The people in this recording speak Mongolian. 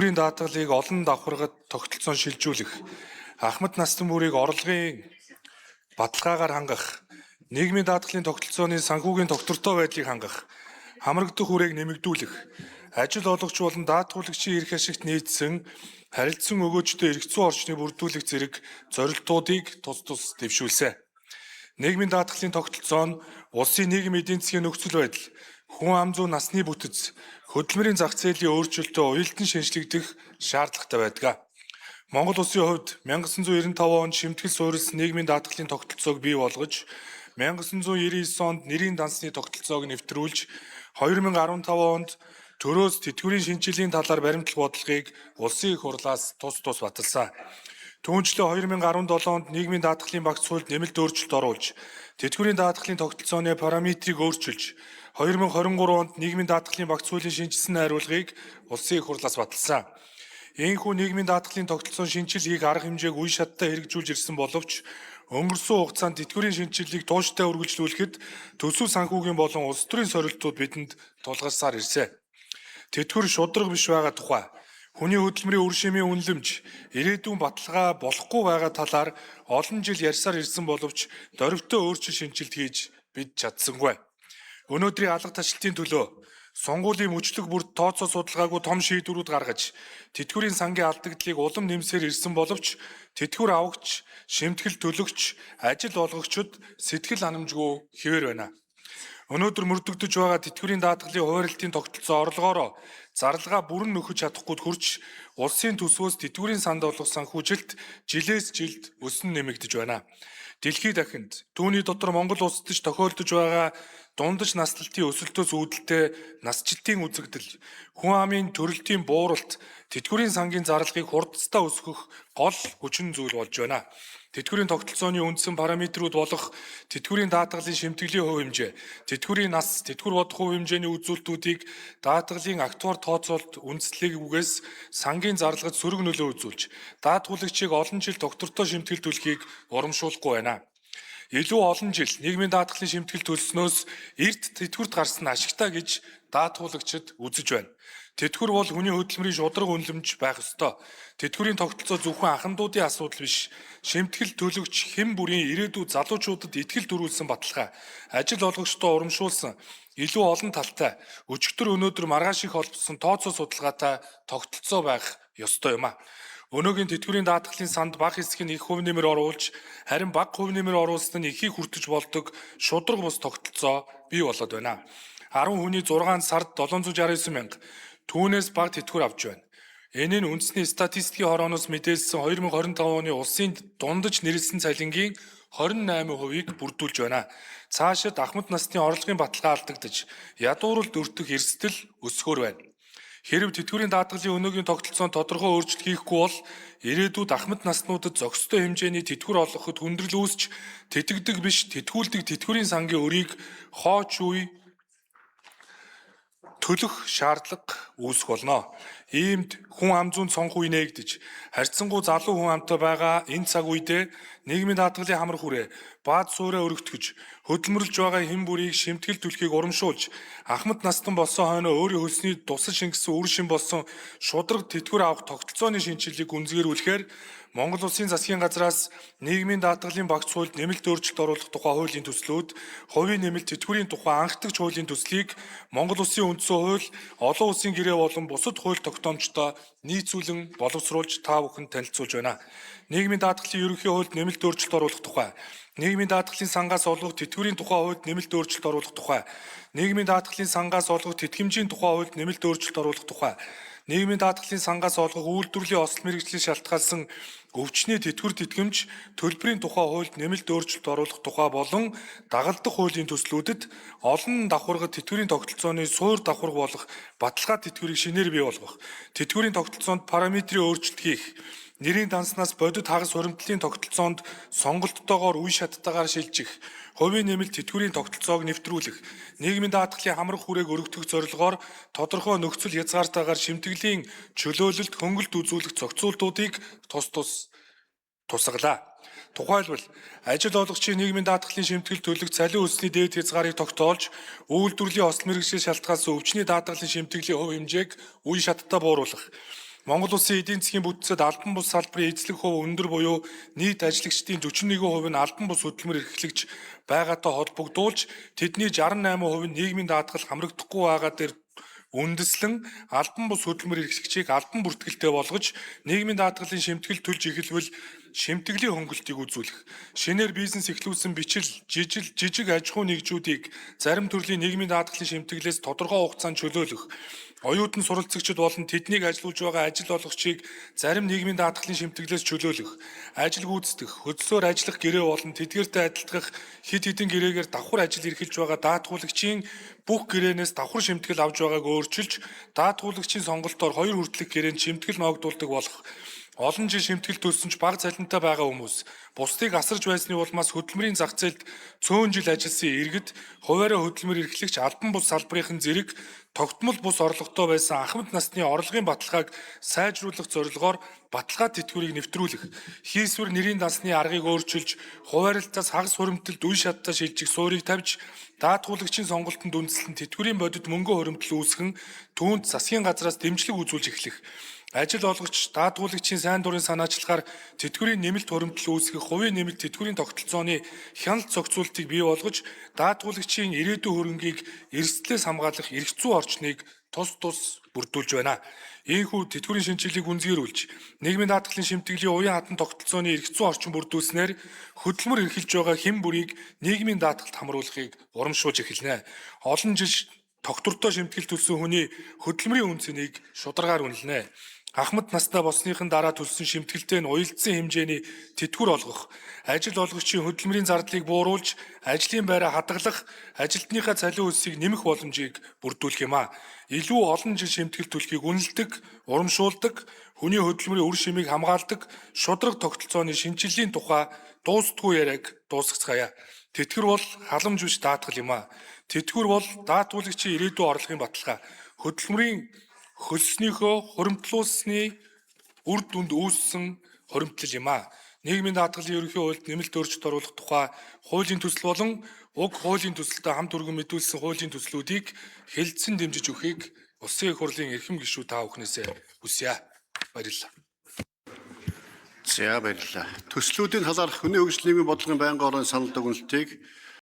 Бүрийн даатгалыг олон давхаргад тогтолцоон шилжүүлэх, ахмад настан бүрийг орлогын баталгаагаар хангах, нийгмийн даатгалын тогтолцооны санхүүгийн доктортой байдлыг хангах, хамрагдах хүрээг нэмэгдүүлэх, ажил олгогч болон даатгуулагчийн эрх ашигт нийцсэн харилцан өгөөжтэй эрх зүйн орчныг бүрдүүлэх зэрэг зорилтуудыг тус тус дэвшүүлсэн. Нийгмийн даатгалын тогтолцоо нь улсын нийгэм эдийн засгийн нөхцөл байдал, хүн ам зүй насны бүтэц, хөдөлмөрийн зах зээлийн өөрчлөлтөд уялдан шинжлэгдэх шаардлагатай байдаг. Монгол улсын хувьд 1995 онд шимтгэл суурилсан нийгмийн даатгалын тогтолцоог бий болгож, 1999 онд нэрийн дансны тогтолцоог нэвтрүүлж, 2015 онд төрөөс тэтгэврийн шинжилгээний талаар баримтлах бодлогыг улсын их хурлаас тус баталсан. Түүнчлэн 2017 онд нийгмийн даатгалын багц хуульд нэмэлт өөрчлөлт оруулж, тэтгэврийн даатгалын тогтолцооны параметрийг өөрчилж, 2023 онд нийгмийн даатгалын багц хуулийн шинжилсэн найруулгыг улсын их хурлаас баталсан. Ийхүү нийгмийн даатгалын тогтолцоон шинжилгээг арга хэмжээг үе шаттай хэрэгжүүлж ирсэн боловч өнгөрсөн хугацаанд тэтгэврийн шинжилгээг тууштай үргэлжлүүлэхэд төсөв санхүүгийн болон улс төрийн сорилтууд бидэнд тулгарсаар ирсэн. Тэтгэвэр шударга биш байгаа тухай, хүний хөдөлмөрийн үр шимийн үнэлэмж, ирээдүйн баталгаа болохгүй байгаа талаар олон жил ярьсаар ирсэн боловч дорвитой өөрчлөлт шинжилт хийж бид чадсангүй. Өнөөдрийн алга ташлтын төлөө сонгуулийн мөчлөг бүрд тооцоо судалгаагүй том шийдвэрүүд гаргаж, тэтгэврийн сангийн алдагдлыг улам нэмсээр ирсэн боловч тэтгэвэр авагч, шимтгэл төлөгч, ажил олгогчид сэтгэл ханамжгүй хэвээр байна. Өнөөдөр мөрдөгдөж байгаа тэтгэврийн даатгалын хуваарлтын тогтолцоо орлогоороо зарлага бүрэн нөхөж чадахгүй хурж, улсын төсвөөс тэтгэврийн санд олох санхүүжилт жилээс жилд өсөн нэмэгдэж байна. Дэлхийд дахинд түүний дотор Монгол улсад ч тохиолдож байгаа дундаж наслалтын өсөлтөөс үүдэлтэй насжилтын үзэгдэл, хүн амын төрөлтийн бууралт, тэтгэврийн сангийн зарлагыг хурдцтай өсгөх гол хүчин зүйл болж байна. Тэтгэврийн тогтолцооны үндсэн параметрүүд болох тэтгэврийн даатгалын шимтгэлийн хувь хэмжээ, тэтгэврийн нас, тэтгэвэр бодох хувь хэмжээний үзүүлэлтүүдийг даатгалын актуар тооцоолт үндэслэлгүйгээс сангийн зарлагад сөрөг нөлөө үзүүлж, даатгуулагчийг олон жил доктортой шимтгэл төлөхийг урамшуулахгүй байна. Илүү олон жил нийгмийн даатгалын шимтгэл төлснөөс эрт тэтгэврт гарсан ашигтай гэж даатгуулагчид үзэж байна. Тэтгэвэр бол хүний хөдөлмөрийн шударга үнэлэмж байх ёстой. Тэтгэврийн тогтолцоо зөвхөн ахмадуудын асуудал биш. Шимтгэл төлөгч хэн бүрийн ирээдүйд залуучуудад итгэл төрүүлсэн баталгаа, ажил олгогчдоо урамшуулсан илүү олон талтай, өчигдөр өнөөдөр маргааш их холбосон тооцоо судалгаатай тогтолцоо байх ёстой юм а. Өнөөгийн тэтгэврийн даатгалын санд бага хэсэг нь их хувь нэмэр оруулж, харин бага хувь нэмэр оруулсан нь ихийг хүртэж болдог шударга бус тогтолцоо бий болоод байна. 10 хүний 6 сард 769 мянга, түүнээс бага тэтгэвэр авч байна. Энэ нь үндэсний статистикийн хорооноос мэдээлсэн 2025 оны улсын дундаж нэрлсэн цалингийн 28%-ийг бүрдүүлж байна. Цаашид ахмад насны орлогын баталгаа алдагдаж, ядууралд өртөх эрсдэл өсгөр байна. Хэрэв тэтгэврийн даатгалын өнөөгийн тогтолцоонд тодорхой өөрчлөлт хийхгүй бол ирээдүйд ахмад наснуудад зохистой хэмжээний тэтгэвэр олгоход хүндрэл үүсч, тэтгдэг биш тэтгүүлдэг тэтгэврийн сангийн өрийг хооч үе төлөх шаардлага үүсэх болно. Иймд хүн ам зүйн цонх үе нээгдэж, харьцангуй залуу хүн амтай байгаа энэ цаг үедээ нийгмийн даатгалын хамар хүрээ, бааз суурэ өргөтгөж, хөдөлмөрлж байгаа хэн бүрийг шимтгэл төлөхийг урамшуулж, ахмад настан болсон хойно өөрийн хөлсний тусал шингэсэн үр шим болсон шударга тэтгэвэр авах тогтолцооны шинжилгээг гүнзгийрүүлэхээр Монгол Улсын засгийн газраас нийгмийн даатгалын багц хуульд нэмэлт өөрчлөлт оруулах тухай хуулийн төслүүд, хувийн нэмэлт тэтгэврийн тухай анхдагч хуулийн төслийг Монгол Улсын үндсэн хууль, олон улсын гэрээ болон бусад хууль тогтоомжтой нийцүүлэн боловсруулж та бүхэнд танилцуулж байна. Нийгмийн даатгалын ерөнхий хуульд нэмэлт өөрчлөлт оруулах тухай, нийгмийн даатгалын сангаас олгох тэтгэврийн тухай хуульд нэмэлт өөрчлөлт оруулах тухай, нийгмийн даатгалын сангаас олгох тэтгэмжийн тухай хуульд нэмэлт өөрчлөлт оруулах тухай, нийгмийн даатгалын сангаас олгох үйлдвэрлэлийн осол мэргэжлийг шалтгаалсан өвчний тэтгэвэр тэтгэмж төлбөрийн тухай хуульд нэмэлт өөрчлөлт оруулах тухай болон дагалдах хуулийн төслүүдэд олон давхаргад тэтгэврийн тогтолцооны суур давхарга болох баталгаа тэтгэврийг шинээр бий болгох, тэтгэврийн тогтолцоонд параметрийн өөрчлөлт хийх, нэрийн данснаас бодит хагас хуримтлалын тогтолцоонд сонголттойгоор үе шаттайгаар шилжих, хувийн нэмэлт тэтгэврийн тогтолцоог нэвтрүүлэх, нийгмийн даатгалын хамрах хүрээг өргөдөх зорилгоор тодорхой нөхцөл хязгаартайгаар шимтгэлийн чөлөөлөлт хөнгөлт үзүүлэх зохицуултуудыг тус тусгалаа. Тухайлбал ажил олгогчийн нийгмийн даатгалын шимтгэл төлөх цалин өссөний дээд хязгаарыг тогтоолж, үйлдвэрлэлийн осол мэргэжлийг шалтгаалсан өвчний даатгалын шимтгэлийн хувь хэмжээг үе шаттай бууруулах, Монгол Улсын эдийн засгийн бүтцэд албан бус салбарын эзлэх хувь өндөр буюу нийт ажлагчдын 41% нь албан бус хөдөлмөр эрхлэгч байгаатай холбогдуулж тэдний 68% нь нийгмийн даатгал хамрагдахгүй байгаа дээр үндэслэн албан бус хөдөлмөр эрхлэгчийг албан бүртгэлтэй болгож нийгмийн даатгалын шимтгэл төлж эхэлвэл шимтгэлийн хөнгөлтийг үзүүлэх. Шинээр бизнес эхлүүлсэн бичил, жижиг аж ахуй нэгжүүдийг зарим төрлийн нийгмийн даатгалын шимтгэлээс тодорхой хугацаанд чөлөөлөх. Оюутан суралцагчид болон тэднийг ажилуулж байгаа ажил олгогчийг зарим нийгмийн даатгалын шимтгэлээс чөлөөлөх. Ажил гүйцэтгэх, хөдөлсөөр ажиллах гэрээ болон тэдгээртэй адилдах хэд хэдэн гэрээгээр давхар ажил эрхэлж байгаа даатгуулагчийн бүх гэрээнээс давхар шимтгэл авж байгааг өөрчилж, даатгуулагчийн сонголтоор 2 хүртэлх гэрээнд шимтгэл ноогдуулдаг болох. Олон жил шимтгэл төлсөн ч бага цалинтай байгаа хүмүүс бусдыг асарж байсны улмаас хөдөлмөрийн зах зээлд цөөн жил ажилласан иргэд хуваараа хөдөлмөр эрхлэгч албан бус салбарын зэрэг тогтмол бус орлоготой байсан ахмад насны орлогын баталгааг сайжруулах зорилгоор баталгаа тэтгэврийг нэвтрүүлэх, хийсвэр нэрийн дансны аргыг өөрчилж, хуваарлалтаас хагас хуримтлалд үе шаттай шилжих суурийг тавьж, даатгуулагчийн сонголтод үндэслэн тэтгэврийн бодит мөнгө хуримтлал үүсгэн түүнд засгийн газраас дэмжлэг үзүүлж эхлэх. Ажил олгогч даатгуулагчийн сайн дурын санаачлагаар тэтгэврийн нэмэлт хуримтлал үүсгэх хувийн нэмэлт тэтгэврийн тогтолцооны хяналт зохицуултыг бий болгож, даатгуулагчийн ирээдүйн хөрөнгийг эрсдлээс хамгаалах эрх зүйн орчныг тус бүрдүүлж байна. Ийхүү тэтгэврийн шинжилгээг үнзгэрүүлж, нийгмийн даатгалын шимтгэлийн уян хатан тогтолцооны эрх зүйн орчин бүрдүүлснээр хөдөлмөр эрхэлж байгаа хэн бүрийг нийгмийн даатгалд хамруулахыг урамшуулж эхэлнэ. Олон жил тогтвортой шимтгэл төлсөн хүний хөдөлмөрийн үн цэнийг шударгаар үнэлнэ. Ахмад настай болсныхын дараа төлсөн шимтгэлтэй нь уялдсан хэмжээний тэтгэвэр олгох, ажил олгогчийн хөдөлмөрийн зардлыг бууруулж, ажлын байраа хадгалах, ажилтныхаа цалин хөлсийг нэмэх боломжийг бүрдүүлэх юм а. Илүү олон жил шимтгэл төлөхийг үнэлдэг, урамшуулдаг, хүний хөдөлмөрийн үр шимийг хамгаалдаг, шудраг тогтолцооны шинжиллийн тухай дуустдаггүй яриаг дуусгацгаая. Тэтгэвэр бол халамж биш даатгал юм а. Тэтгэвэр бол даатгуулагчийн ирээдүйн орлогын баталгаа. Хөдөлмөрийн хөлснийхөө хуримтлуулсны үр дүнд үүссэн хуримтлал юм а. Нийгмийн даатгалын ерөнхий хуульд нэмэлт өөрчлөлт оруулах тухай хуулийн төсөл болон уг хуулийн төсөлтэй хамт өргөн мэдүүлсэн хуулийн төслүүдийг хэлэлцэн дэмжиж өгөхийг Улсын их хурлын эрхэм гишүүд та бүхнээсээ хүсье. Баярлалаа. За баярлалаа. Төслүүдийн талаарх хүний хөгжлийн нийгмийн бодлогын байнгын орон санал дүгнэлтийг